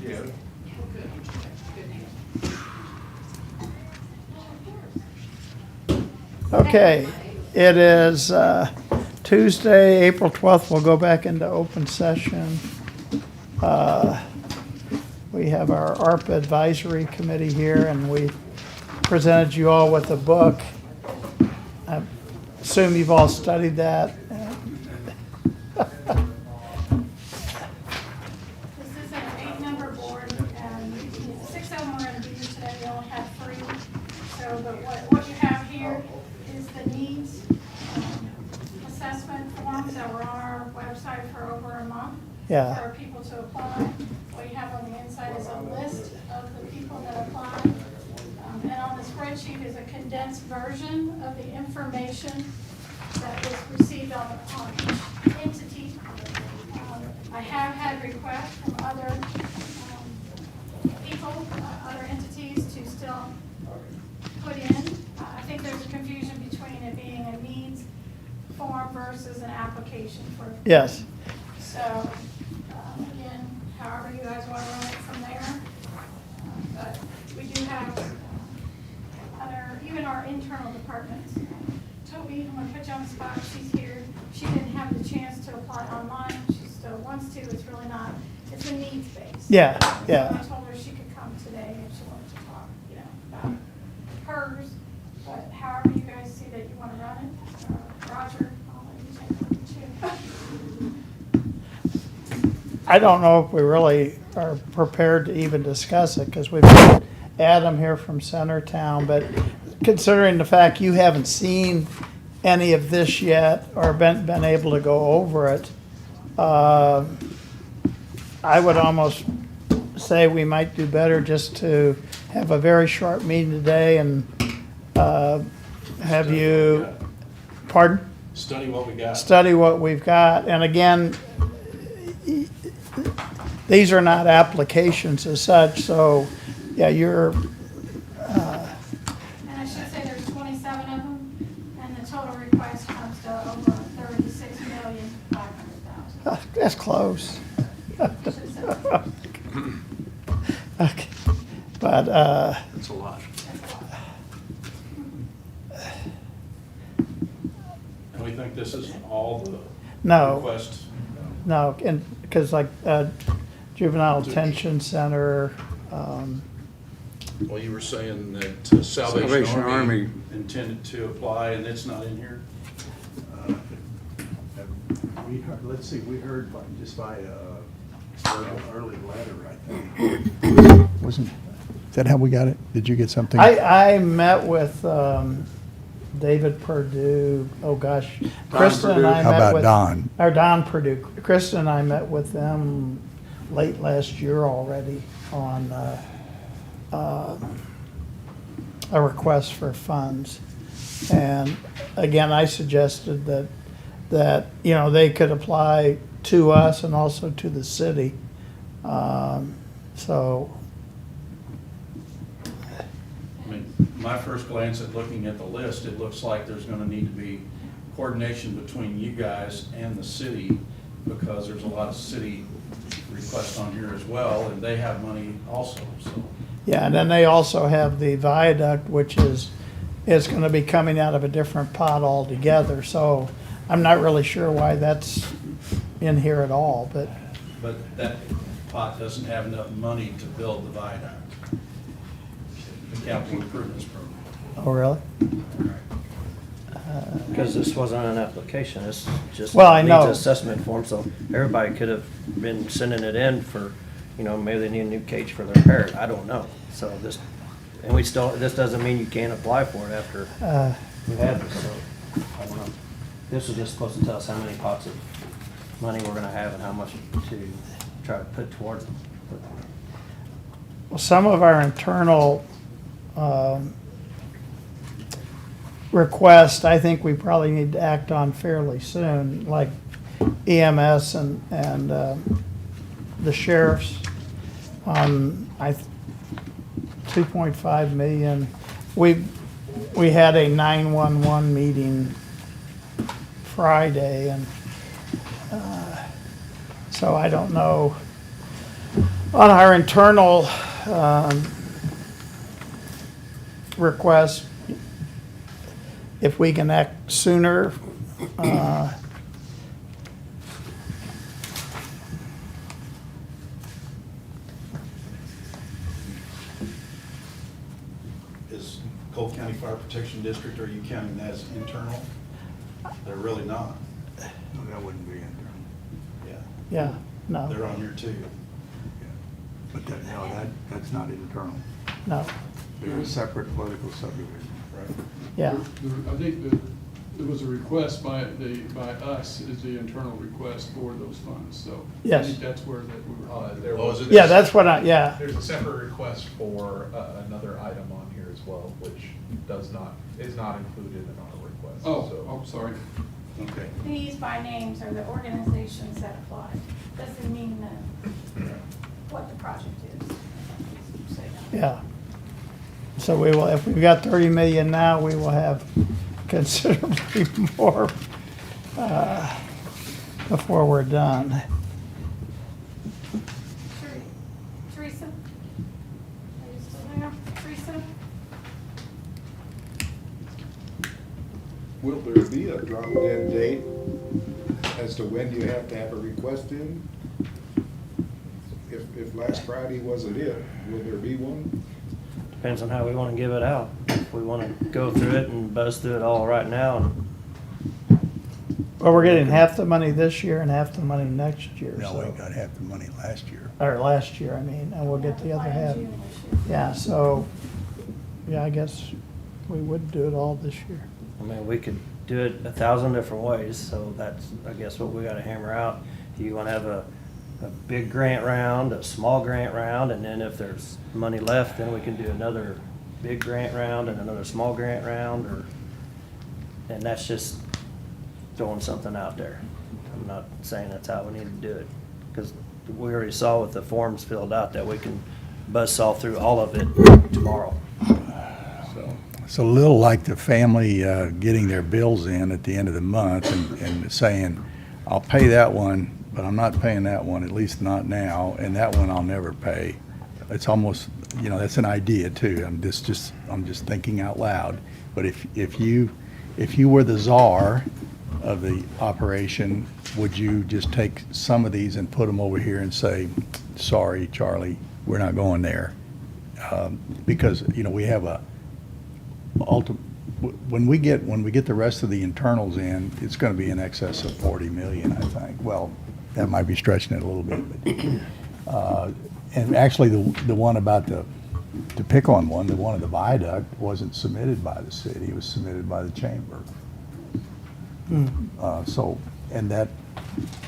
Yeah. Okay, it is Tuesday, April 12th. We'll go back into open session. We have our ARPA Advisory Committee here, and we presented you all with a book. I assume you've all studied that. This is an 8-member board, and 6 of them are going to be here today. We only have 3. So, but what you have here is the needs assessment forms that were on our website for over a month. Yeah. For people to apply. What you have on the inside is a list of the people that applied. And on the spreadsheet is a condensed version of the information that was received on each entity. I have had requests from other people, other entities to still put in. I think there's a confusion between it being a needs form versus an application for. Yes. So, again, however you guys want to run it from there. But we do have other, even our internal departments. Toby, I'm going to put you on the spot. She's here. She didn't have the chance to apply online. She still wants to. It's really not, it's a needs-based. Yeah, So yeah. I told her she could come today if she wanted to talk, about hers. But however you guys see that you want to run it, Roger, I'll let you take it too. I don't know if we really are prepared to even discuss it, because we've got Adam here from Centertown, but considering the fact you haven't seen any of this yet or been able to go over it, I would almost say we might do better just to have a very short meeting today and have you, pardon? Study what we got. Study what we've got. And again, these are not applications as such, so yeah, you're, And I should say there's 27 of them, and the total request comes to over 36,500,000. that's close. Okay, but, That's a lot. And we think this is all the no, requests? no, and, because like, Juvenile Detention Center, Well, you were saying that Salvation Salvation Army Army. intended to apply, and it's not in here? We heard, let's see, we heard just by early letter, I think. Wasn't, is that how we got it? Did you get something? I met with, David Perdue, oh gosh. Kristen and I How met about with. Don? Or Don Perdue. Kristen and I met with them late last year already on, a request for funds. And again, I suggested that, they could apply to us and also to the city. So, I mean, my first glance at looking at the list, it looks like there's gonna need to be coordination between you guys and the city, because there's a lot of city requests on here as well, and they have money also, so. yeah, and then they also have the viaduct, which is gonna be coming out of a different pot altogether. So I'm not really sure why that's in here at all, but, But that pot doesn't have enough money to build the viaduct. The capital improvements program. oh, really? Because this wasn't an application, it's just Well, I needs know. assessment form, so everybody could have been sending it in for, maybe they need a new cage for their parrot, I don't know. So this, and we still, this doesn't mean you can't apply for it after we have this, so, I don't know. This is just supposed to tell us how many pots of money we're gonna have and how much to try to put towards them. Well, some of our internal, requests, I think we probably need to act on fairly soon, like EMS and the sheriff's on 2.5 million. We had a 911 meeting Friday, and so I don't know. On our internal request, if we can act sooner, Is Cole County Fire Protection District, are you counting that as internal? They're really not. No, that wouldn't be internal. Yeah, yeah, no, they're on here too. Yeah. But that, no, that's not internal. no, They're a separate political subdivision. Right. yeah, I think that there was a request by us, is the internal request for those funds, so. I Yes. think that's where that we were. There Oh, was, is it? yeah, that's what yeah. there's a separate request for another item on here as well, which is not included in our request. so. Oh, sorry. Okay. These by names are the organizations that apply. Doesn't mean what the project is. So, Yeah. So we will, if we've got 30 million now, we will have considerably more before we're done. Teresa? Are you still there? Teresa? Will there be a drop dead date as to when you have to have a request in? If last Friday wasn't it, will there be one? Depends on how we wanna give it out. If we wanna go through it and buzz through it all right now, Well, we're getting half the money this year and half the money next year, No, we so, got half the money last year. or last year, I mean, and we'll get the other Apply in half. June this year. Yeah, so, yeah, I guess we would do it all this year. I mean, we could do it 1,000 different ways, so that's, I guess, what we gotta hammer out. Do you wanna have a big grant round, a small grant round, and then if there's money left, then we can do another big grant round and another small grant round, or, and that's just throwing something out there. I'm not saying that's how we need to do it, because we already saw with the forms filled out that we can buzzsaw through all of it tomorrow. So, It's a little like the family getting their bills in at the end of the month and saying, I'll pay that one, but I'm not paying that one, at least not now, and that one I'll never pay. It's almost, that's an idea too. I'm just thinking out loud. But if you were the czar of the operation, would you just take some of these and put them over here and say, sorry, Charlie, we're not going there? Because, we have a when we get the rest of the internals in, it's gonna be in excess of 40 million, I think. Well, that might be stretching it a little bit, but, and actually the one about to pick on one, the one of the viaduct wasn't submitted by the city, it was submitted by the chamber. So, and that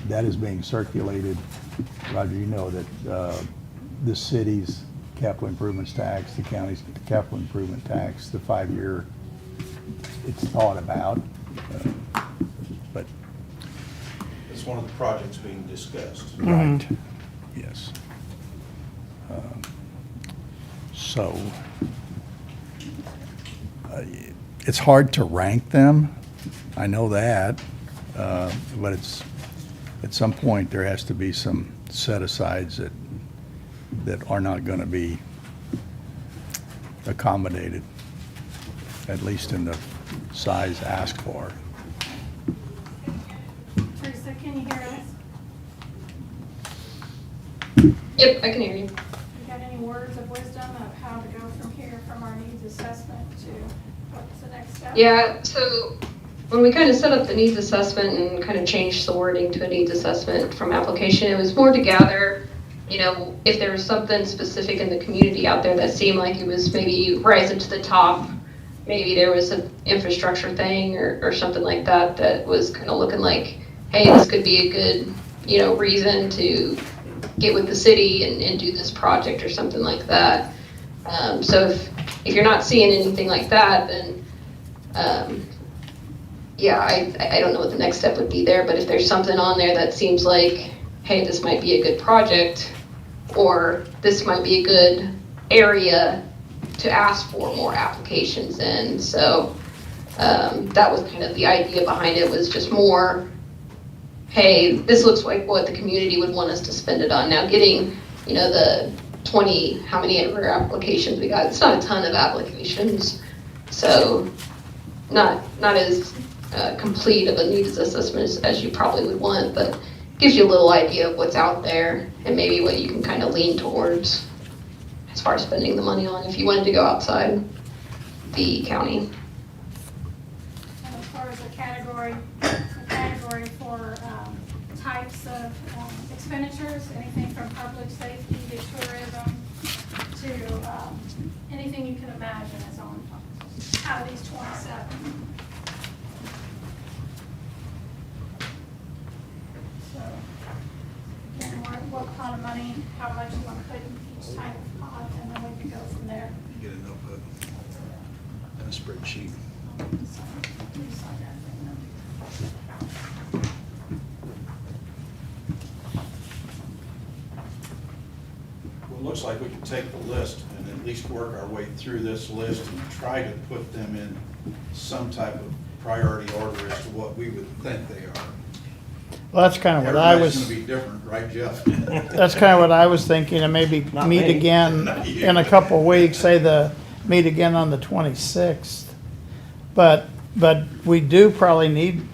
is being circulated. Roger, you know that, the city's capital improvements tax, the county's capital improvement tax, the 5-year, it's thought about, but. It's one of the projects being discussed. Right, yes. So, it's hard to rank them, I know that, but it's, at some point, there has to be some set-asides that are not gonna be accommodated, at least in the size asked for. Teresa, can you hear us? Yep, I can hear you. You got any words of wisdom of how to go from here, from our needs assessment to what's the next step? Yeah, so when we kind of set up the needs assessment and kind of changed the wording to a needs assessment from application, it was more to gather, if there was something specific in the community out there that seemed like it was maybe rising to the top, maybe there was an infrastructure thing or something like that was kind of looking like, hey, this could be a good, reason to get with the city and do this project or something like that. So if you're not seeing anything like that, then I don't know what the next step would be there, but if there's something on there that seems like, hey, this might be a good project, or this might be a good area to ask for more applications in. So that was kind of the idea behind it, was just more, hey, this looks like what the community would want us to spend it on. Now, getting the 20, how many ever applications we got. It's not a ton of applications, so not as complete of a needs assessment as you probably would want, but gives you a little idea of what's out there and maybe what you can kind of lean towards as far as spending the money on if you wanted to go outside the county. And as far as the category for types of expenditures, anything from public safety to tourism to anything you can imagine is on out of these 27. So, again, what kind of money, how much you want to put in each type of pot, and then we can go from there. Get a notebook and a spreadsheet. Please sign that thing now. Well, it looks like we could take the list and at least work our way through this list and try to put them in some type of priority order as to what we would think they are. Well, that's kind of what I Everybody's was, gonna be different, right, Jeff? that's kind of what I was thinking, and maybe Not meet me. again Not you. in a couple of weeks, meet again on the 26th. But we do probably need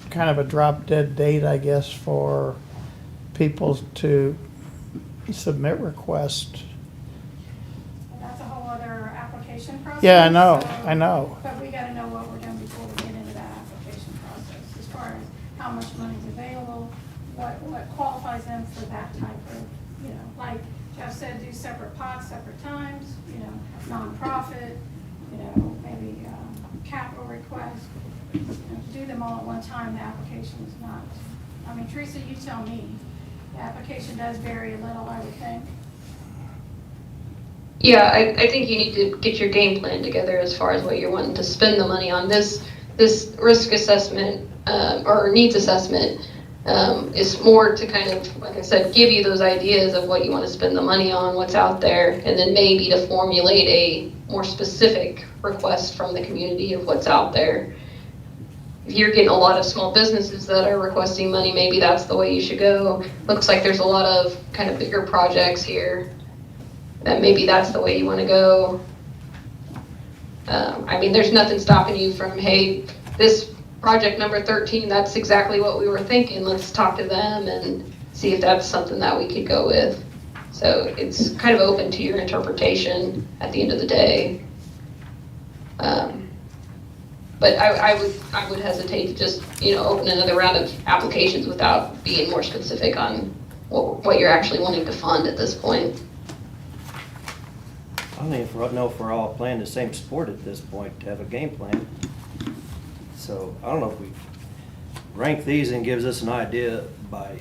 kind of a drop dead date, I guess, for people to submit requests. And that's a whole other application process. Yeah, so- I know. But we gotta know what we're doing before we get into that application process, as far as how much money's available, what qualifies them for that type of, like Jeff said, do separate pots, separate times, nonprofit, maybe capital request. To do them all at one time, the application is not, Teresa, you tell me, the application does vary a little, I would think. Yeah, I think you need to get your game plan together as far as what you're wanting to spend the money on. This risk assessment or needs assessment is more to kind of, like I said, give you those ideas of what you want to spend the money on, what's out there, and then maybe to formulate a more specific request from the community of what's out there. If you're getting a lot of small businesses that are requesting money, maybe that's the way you should go. Looks like there's a lot of kind of bigger projects here that maybe that's the way you want to go. There's nothing stopping you from, hey, this project number 13, that's exactly what we were thinking. Let's talk to them and see if that's something that we could go with. So it's kind of open to your interpretation at the end of the day. But I would hesitate to just, open another round of applications without being more specific on what you're actually wanting to fund at this point. I don't even know if we're all playing the same sport at this point to have a game plan. So I don't know if we rank these and gives us an idea by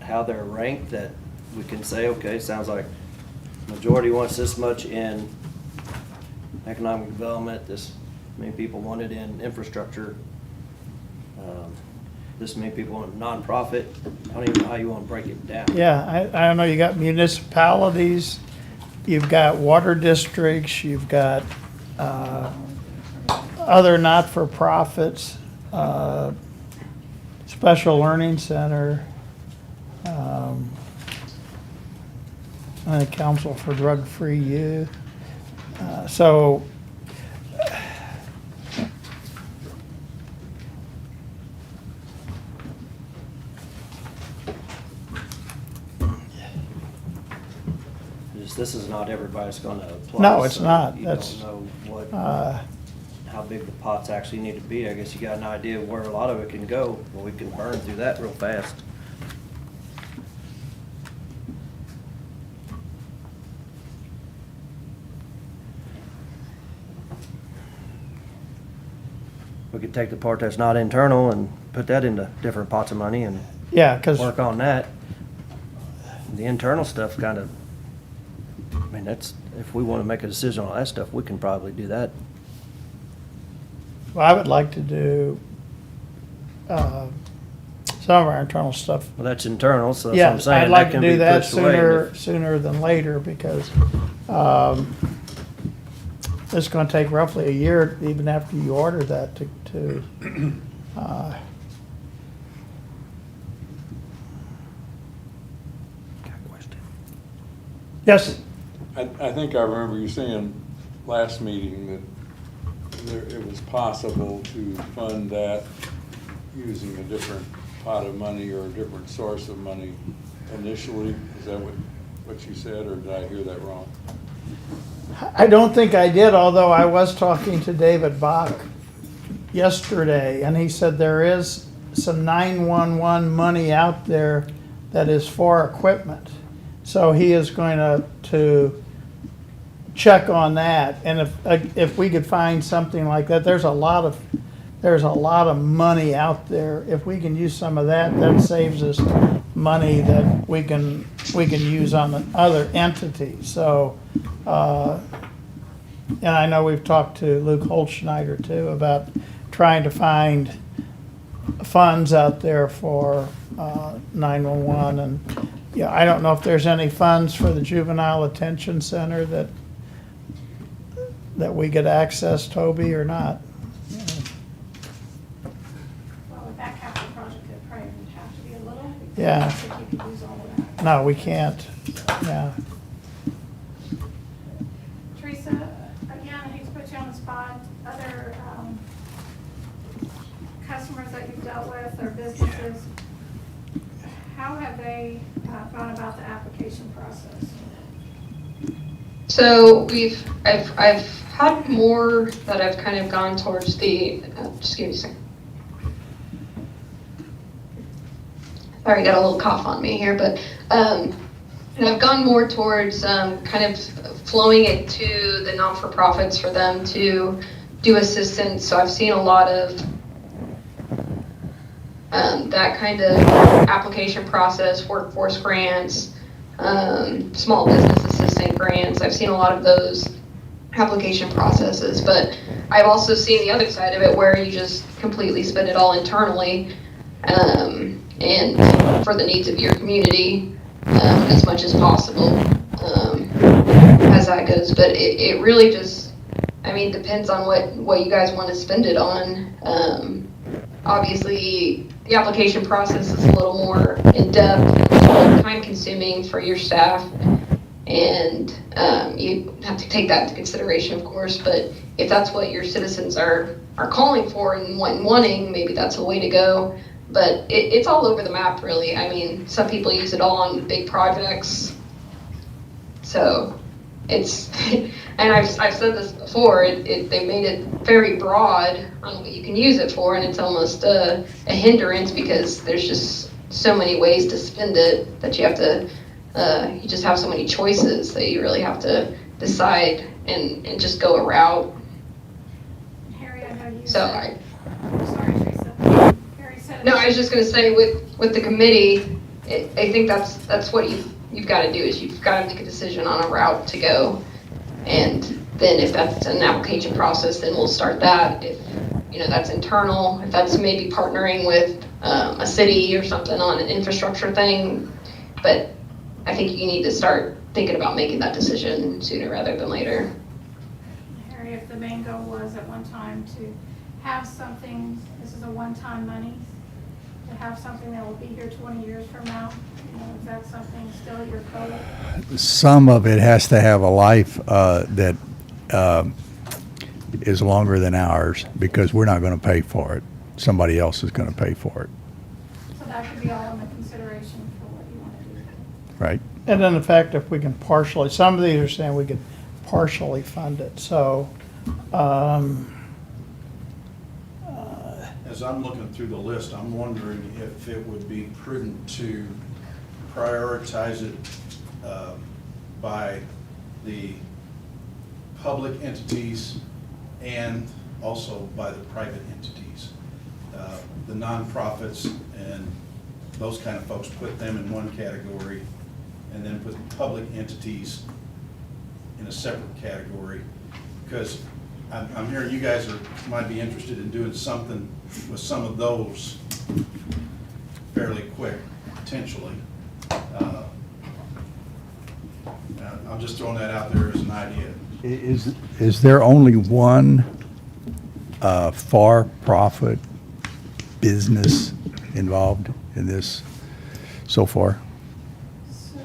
how they're ranked, that we can say, okay, sounds like majority wants this much in economic development, this many people want it in infrastructure, this many people want nonprofit. I don't even know how you want to break it down. Yeah, I don't know, you got municipalities, you've got water districts, you've got other not-for-profits, special learning center, and Council for Drug-Free Youth. So This is not everybody's gonna apply. No, it's so not. You That's, don't know what, uh, how big the pots actually need to be. I guess you got an idea of where a lot of it can go. Well, we can burn through that real fast. We could take the part that's not internal and put that into different pots of money and yeah, because, work on that. The internal stuff kind of, that's, if we want to make a decision on that stuff, we can probably do that. well, I would like to do some of our internal stuff. Well, that's internal, so that's what Yeah, I'm saying. I'd like to can do be that pushed away. And sooner than later, because it's gonna take roughly a year, even after you order that, to Got a question. Yes, I think I remember you saying last meeting that it was possible to fund that using a different pot of money or a different source of money initially. Is that what you said, or did I hear that wrong? I don't think I did, although I was talking to David Bach yesterday, and he said there is some 911 money out there that is for equipment. So he is going to check on that, and if we could find something like that, there's a lot of money out there. If we can use some of that, that saves us money that we can use on the other entities. So, and I know we've talked to Luke Holzschneider too about trying to find funds out there for 911. And yeah, I don't know if there's any funds for the Juvenile Attention Center that we could access, Toby, or not. Well, with that capital project, it probably would have to be a little. because Yeah. I don't think you could use all of that. No, we can't. Yeah. Teresa, again, I hate to put you on the spot, other customers that you've dealt with or businesses, how have they gone about the application process? So I've had more that I've kind of gone towards the, just give me a second. Sorry, got a little cough on me here, but, and I've gone more towards kind of flowing it to the non-for-profits for them to do assistance. So I've seen a lot of that kind of application process, workforce grants, small business assistant grants. I've seen a lot of those application processes, but I've also seen the other side of it where you just completely spend it all internally and for the needs of your community as much as possible as that goes. But it really just, I mean, depends on what you guys want to spend it on. Obviously, the application process is a little more in-depth, time-consuming for your staff, and you have to take that into consideration, of course. But if that's what your citizens are calling for and wanting, maybe that's the way to go. But it's all over the map, really. I mean, some people use it all on big projects, so it's. And I've said this before. They made it very broad on what you can use it for, and it's almost a hindrance because there's just so many ways to spend it that you have to. You just have so many choices that you really have to decide and just go a route. Harry, I know you So said, sorry, Teresa. Harry said. No, I was just going to say with the committee, I think that's what you've got to do is you've got to make a decision on a route to go. And then if that's an application process, then we'll start that. If, that's internal, if that's maybe partnering with a city or something on an infrastructure thing. But I think you need to start thinking about making that decision sooner rather than later. Harry, if the main goal was at one time to have something, this is a one-time money, to have something that will be here 20 years from now, is that something still your goal? Some of it has to have a life that is longer than ours because we're not going to pay for it. Somebody else is going to pay for it, So that could be all in the consideration for what you want to do. right? And then the fact if we can partially, some of these are saying we could partially fund it, so, As I'm looking through the list, I'm wondering if it would be prudent to prioritize it by the public entities and also by the private entities. The nonprofits and those kind of folks, put them in one category, and then put public entities in a separate category. Because I'm hearing you guys might be interested in doing something with some of those fairly quick, potentially. I'm just throwing that out there as an idea. Is there only one for-profit business involved in this so far? So,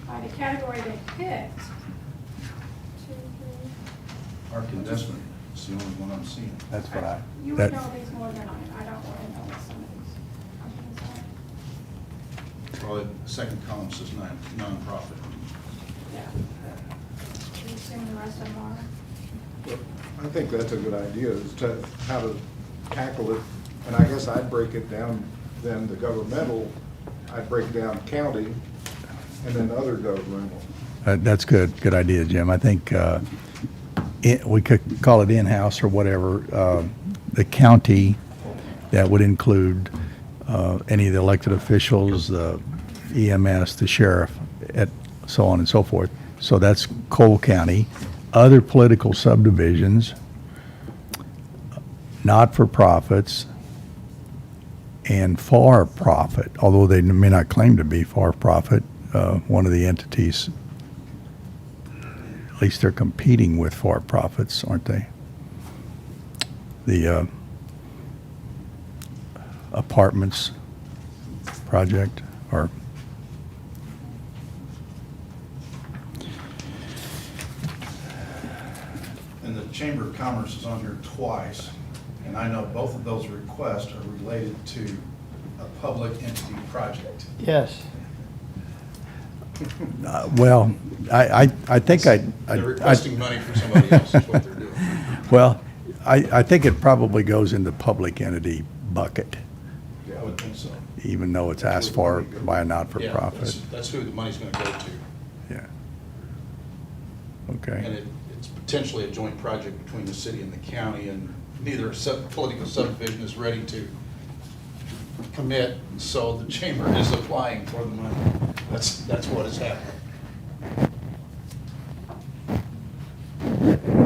by the category they picked. 2, 3. Arc investment is the only one I'm seeing. That's what I, You that, would know these more than I don't really know what some of these companies are. Well, the second column says nonprofit. Yeah. You assume the rest of them are. I think that's a good idea, is to, how to tackle it. And I guess I'd break it down, then the governmental, I'd break down county and then other governmental. that's good idea, Jim. I think, we could call it in-house or whatever. The county, that would include, any of the elected officials, the EMS, the sheriff, so on and so forth. So that's Cole County. Other political subdivisions, not-for-profits, and for-profit, although they may not claim to be for-profit, one of the entities, at least they're competing with for-profits, aren't they? The apartments project, or And the Chamber of Commerce is on here twice, and I know both of those requests are related to a public entity project. Yes. well, I think They're requesting money for somebody else, is what they're doing. well, I think it probably goes in the public entity bucket, I would think so. even though it's asked for by a Yeah, not-for-profit. that's who the money's gonna go to. Yeah. And Okay. it's potentially a joint project between the city and the county, and neither political subdivision is ready to commit, so the chamber is applying for the money. That's what is happening.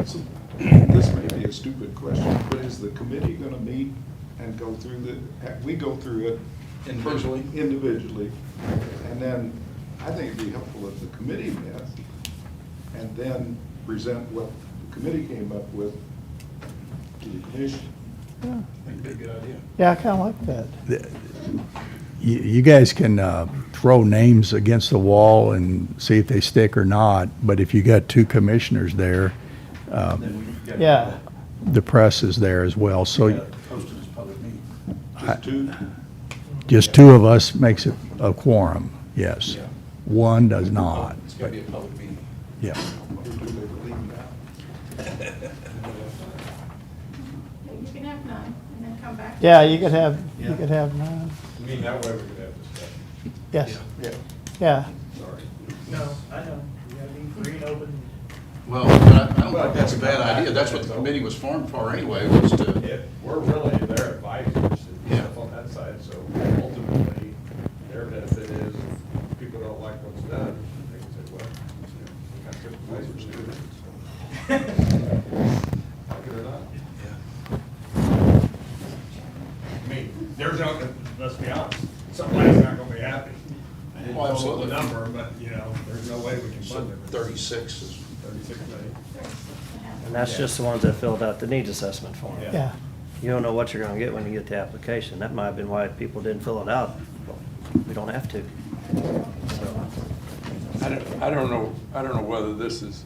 So, this may be a stupid question, but is the committee gonna meet and go through we go through it Individually? individually, and then I think it'd be helpful if the committee met and then present what the committee came up with to the commission. Yeah, That'd be a good idea. yeah, I kind of like that. You guys can throw names against the wall and see if they stick or not, but if you got two commissioners there, Yeah. the press is there as well, so Posted as public meeting. Just two? just two of us makes it a quorum, yes. Yeah. One does not, It's gotta be a public meeting. yeah. Or do they believe that? You can have none and then come back. Yeah, you could have none. I mean, that way we could have discussion. Yes, Yeah. yeah. Sorry. No, I know. You gotta be free and open. Well, I don't think that's a bad idea. That's what the committee was formed for anyway, was to, We're really their advisors and Yeah. stuff on that side, so ultimately, their benefit is if people don't like what's done, they can say, well, we got good advisors to do it. Like it or not. I mean, there's no, let's be honest, somebody's not gonna be happy. I didn't Well, know absolutely. the number, but, you know, there's no way we can so fund it. 36 is, 36 million. And that's just the ones that filled out the needs assessment form. Yeah. Yeah, You don't know what you're gonna get when you get the application. That might have been why people didn't fill it out. We don't have to. So, I don't know whether this is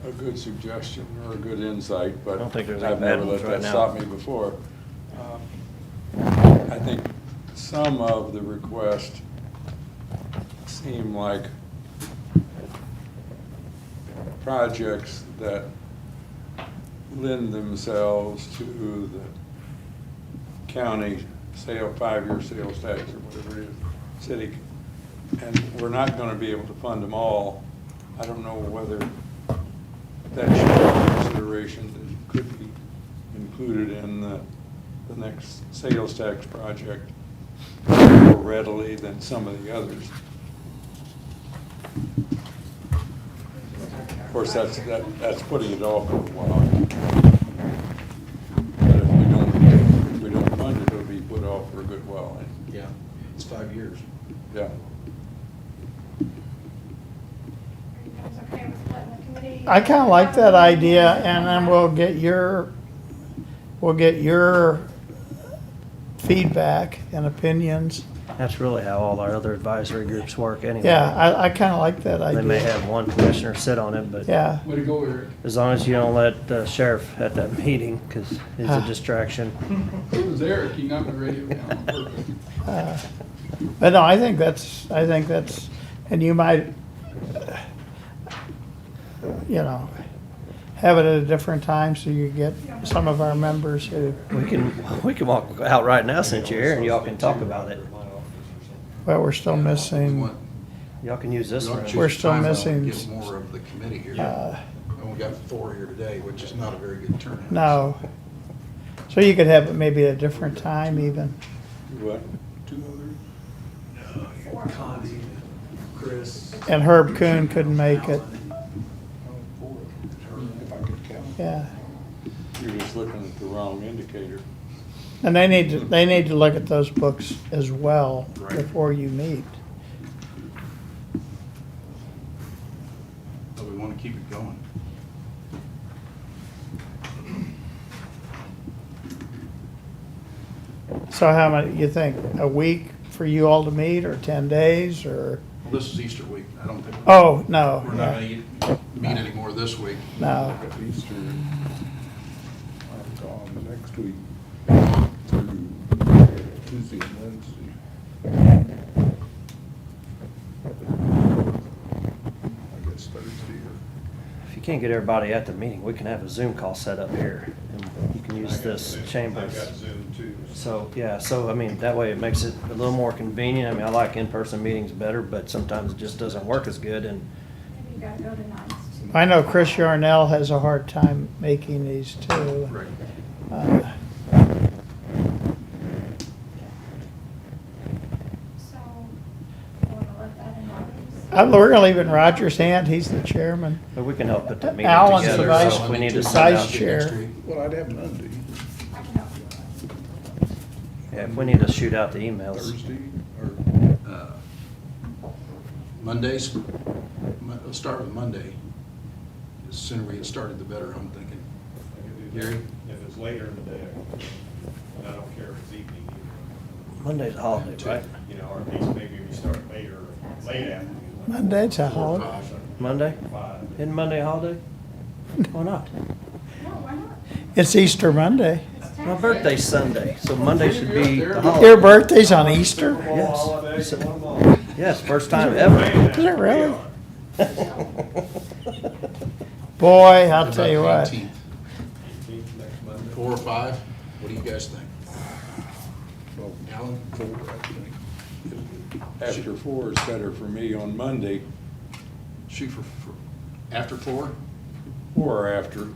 a good suggestion or a good insight, but I don't think there's any I've bad never ones let right that now. stop me before. I think some of the requests seem like projects that lend themselves to the county sale, 5-year sales tax or whatever it is, city, and we're not gonna be able to fund them all. I don't know whether that should be a consideration that could be included in the next sales tax project more readily than some of the others. Of course, that's putting it off for a while. But if we don't fund it, it'll be put off for a good while. yeah, it's 5 years. Yeah. Are you guys okay with letting the committee? I kind of like that idea, and then we'll get your feedback and opinions, That's really how all our other advisory groups work anyway. Yeah, I kinda like that idea. They may have one commissioner sit on it, but Yeah, Way to go, Eric. as long as you don't let the sheriff at that meeting, because he's a distraction. It was Eric, he knocked the radio down on purpose. but no, I think that's, and you might, you know, have it at a different time so you get some of our members who, We can walk out right now since you're here and y'all can talk about it. well, we're still missing, Y'all can use this room. We're still missing, Get more of the committee here. uh, We only got 4 here today, which is not a very good turnout. no. So you could have it maybe at a different time even. What? 2 others? Connie, Chris. And Herb Kuhn couldn't make it, Oh, 4, if I could count. yeah. You're just looking at the wrong indicator. And they need to look at those books as well Right. before you meet. But we want to keep it going. So how many, you think, a week for you all to meet, or 10 days, or, Well, this is Easter week. I don't think. oh, no, We're not going to meet anymore this week. no. Easter, I'm gone next week through Tuesday and Wednesday. I guess Thursday or. If you can't get everybody at the meeting, we can have a Zoom call set up here. And you can use this I've got chambers. Zoom too. So, yeah, so, I mean, that way it makes it a little more convenient. I mean, I like in-person meetings better, but sometimes it just doesn't work as good, and Maybe you gotta go to nights. I know Chris Yarnell has a hard time making these too. Right. Uh, So, you wanna let that in Roger's? We're gonna leave it in Roger's hand, he's the chairman. but we can help put the meeting Alan's the together. vice- So if we need to vice send out, chair. Well, I'd have Monday, I can help you. yeah, if we need to shoot out the emails. Thursday, or Mondays, let's start with Monday. The sooner we get started, the better, I'm thinking. I can do that. Gary? If it's later in the day, I can. And I don't care if it's evening either. Monday's a holiday, right? You know, or at least maybe we start later, late afternoon. Monday's a 4 or holiday. 5. Monday? 5. Isn't Monday a holiday? Why not? No, why not? It's Easter Monday. It's My tax birthday's Sunday, so Monday should be the Your holiday. birthday's on Easter? Yes. Holiday, one month. Yes, first time ever. Is it really? Boy, I'll How tell you about what. the 18th? 18th next Monday. 4 or 5? What do you guys think? well, Alan? 4, I think. After 4 is better for me on Monday, Shoot for after 4, or after.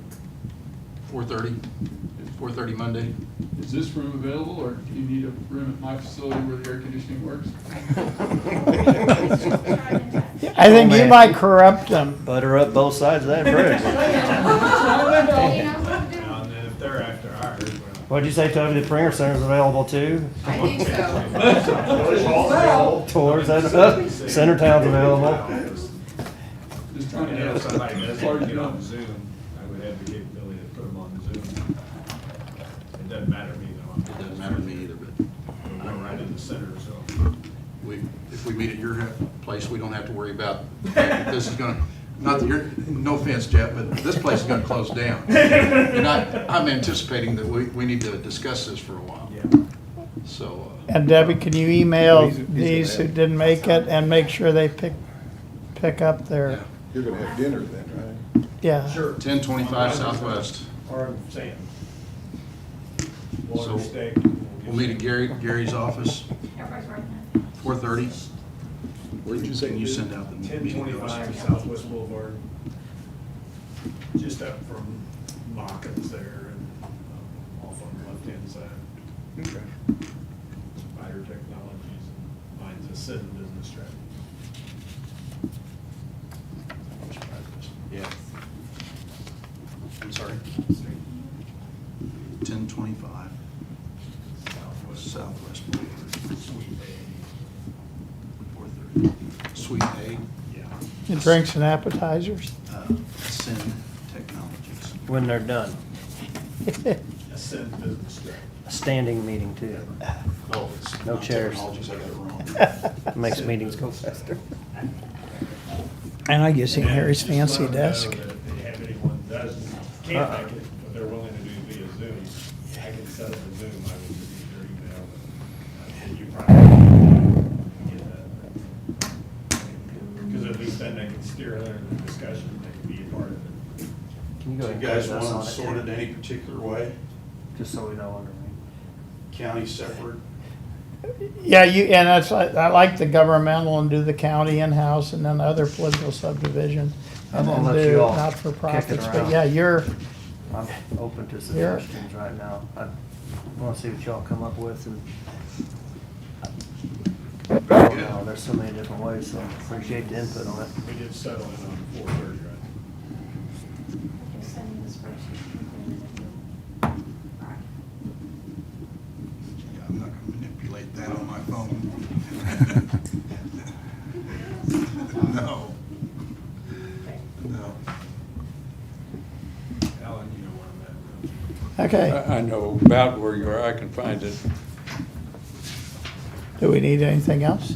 4:30? 4:30 Monday? Is this room available, or do you need a room at my facility where the air conditioning works? I think you man. might corrupt them. Butter up both sides of that bridge. You know what to do? And then if they're after ours, well. What'd you say, Toby? The Pringer Center's available too? I think so. Tours, Centertown's available. Just trying to You know, get somebody does Clark, get you know. on Zoom, I would have the capability to put them on Zoom. It doesn't matter to me though. It doesn't matter to me either, but I'm right in the center, so. if we meet at your place, we don't have to worry about, this is gonna, not that you're, no offense, Jeff, but this place is gonna close down. And I'm anticipating that we need to discuss this for a while. Yeah. So, And Debbie, can you email He's these who gonna have- didn't make it and make sure they pick up yeah. their, You're gonna have dinner then, right? yeah. 1025 Southwest. Or I'm saying. So, Water steak. We'll meet at Gary's office, Everybody's writing that. 4:30. Where did you say? Can you send out the meeting notice? 1025 Southwest Boulevard. Just up from Mawkins there and off on the left-hand side. Okay. Spider Technologies, and mine's a Sin Business Strategy. Yeah. I'm sorry. 1025 Southwest Boulevard, Sweet 4:30. Suite A, yeah. And drinks and appetizers. Sin Technologies. When they're done. A Sin Business Strategy. a standing meeting too. Oh, it's No not chairs. technologies, I got it wrong. Makes meetings go faster. And I guess in Harry's fancy Just let 'em know desk. that If they have anyone can't make it, but they're willing to do via Zoom, I can set up a Zoom, I will give you their email, and you probably get that. Because at least then they can steer their discussion, they can be a part of it. Can you go Do ahead you and guys close us want on to it, sort it Terry? any particular way? Just so we know under me. County separate? Yeah, and I like the governmental and do the county in-house and then other political subdivision. I'm And gonna then let do you all not-for-profits, kick it but around. yeah, you're, I'm open to suggestions right now. I wanna see what y'all come up with and. I don't know, there's so many different ways, so appreciate the input on it. We did settle it on 4:30, right? Just send me this first. Yeah, I'm not gonna manipulate that on my phone. No. No. Alan, you know where I'm at. okay. I know about where you are, I can find it. Do we need anything else?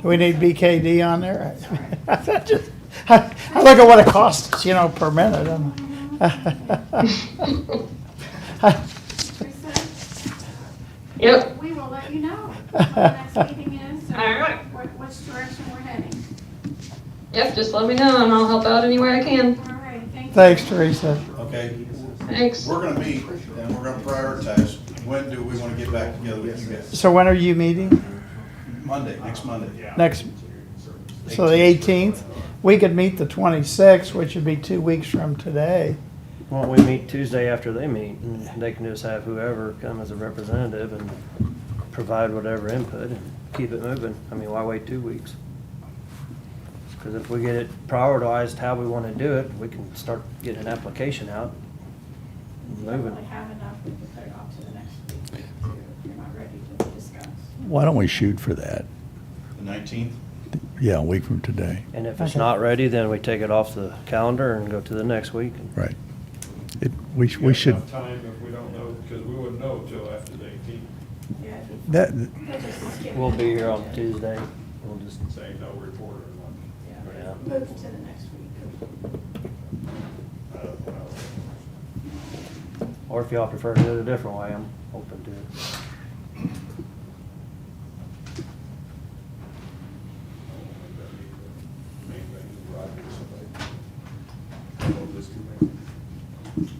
Do we need BKD on there? I look at what it costs, per minute. Yep. We will let you know what the next meeting is, All right. which direction we're heading. Yep, just let me know and I'll help out any way I can. All right, thank you. Thanks, Teresa. Okay, Thanks. we're gonna meet and we're gonna prioritize, when do we wanna get back together with you guys? So when are you meeting? Monday, next Monday. Next, so the 18th? We could meet the 26th, which would be 2 weeks from today. Why don't we meet Tuesday after they meet, and they can just have whoever come as a representative and provide whatever input and keep it moving. I mean, why wait 2 weeks? Because if we get it prioritized how we want to do it, we can start getting an application out and You don't moving. really have enough, we can put it off to the next week if you're not ready to discuss. Why don't we shoot for that? The 19th? Yeah, a week from today. And if it's Okay. not ready, then we take it off the calendar and go to the next week. Right. We You have should, enough time if we don't know, because we wouldn't know till after the 18th, Yeah, if you- that, you'll just skip We'll it. be here on Tuesday. We'll just, say no report or nothing. Yeah, Yeah. move it to the next week. or if y'all prefer to do it a different way, I'm open to it.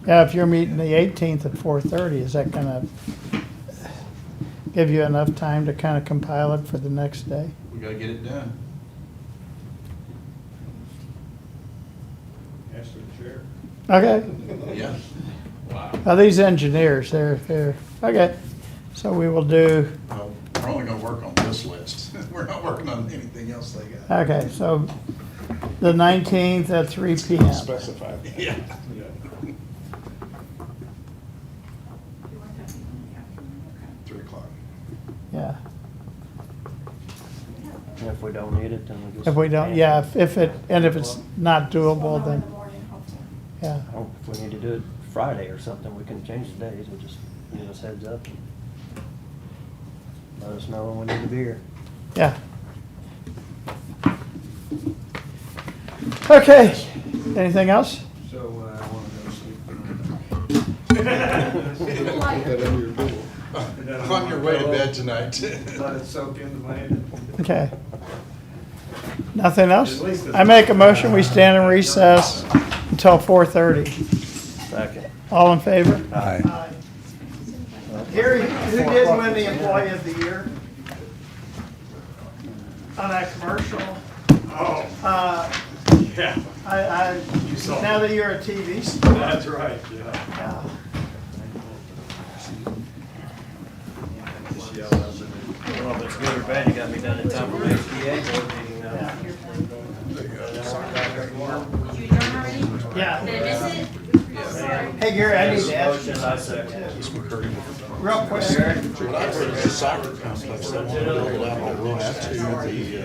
Yeah, if you're meeting the 18th at 4:30, is that gonna give you enough time to kind of compile it for the next day? We gotta get it done. Ask the chair. Okay. Yeah. Now, these engineers, they're, okay. So we will do, Well, we're only gonna work on this list. We're not working on anything else they got. okay, so the 19th at 3 PM. Specified. Yeah. You want that in the afternoon? 3 o'clock. Yeah. And if we don't need it, then we just. If we don't, yeah, if it's not Okay. We'll doable, know in then, the morning, hopefully. yeah. Oh, if we need to do it Friday or something, we can change the days, we'll just give us heads up. Let us know when we need to be here. Yeah. Okay, anything else? So, I wanna go sleep tonight. Put that under your pillow. And then On your way to bed tonight. Let it soak into my head. Okay. Nothing else? I make a motion, we stand in recess until 4:30. Second. All in favor? Aye. Gary, who did win the Employee of the Year? On that commercial? Oh, yeah, Now that you're a TV star. that's right, yeah. Yeah. Just yell out the name. Well, if it's good or bad, you got me done in time for the HDA board meeting now. Yeah. Did I miss it? Hey, Gary, I need to ask you Motion, I second. real quick. What I've heard is the soccer complex, they want to build out, but we'll have to, the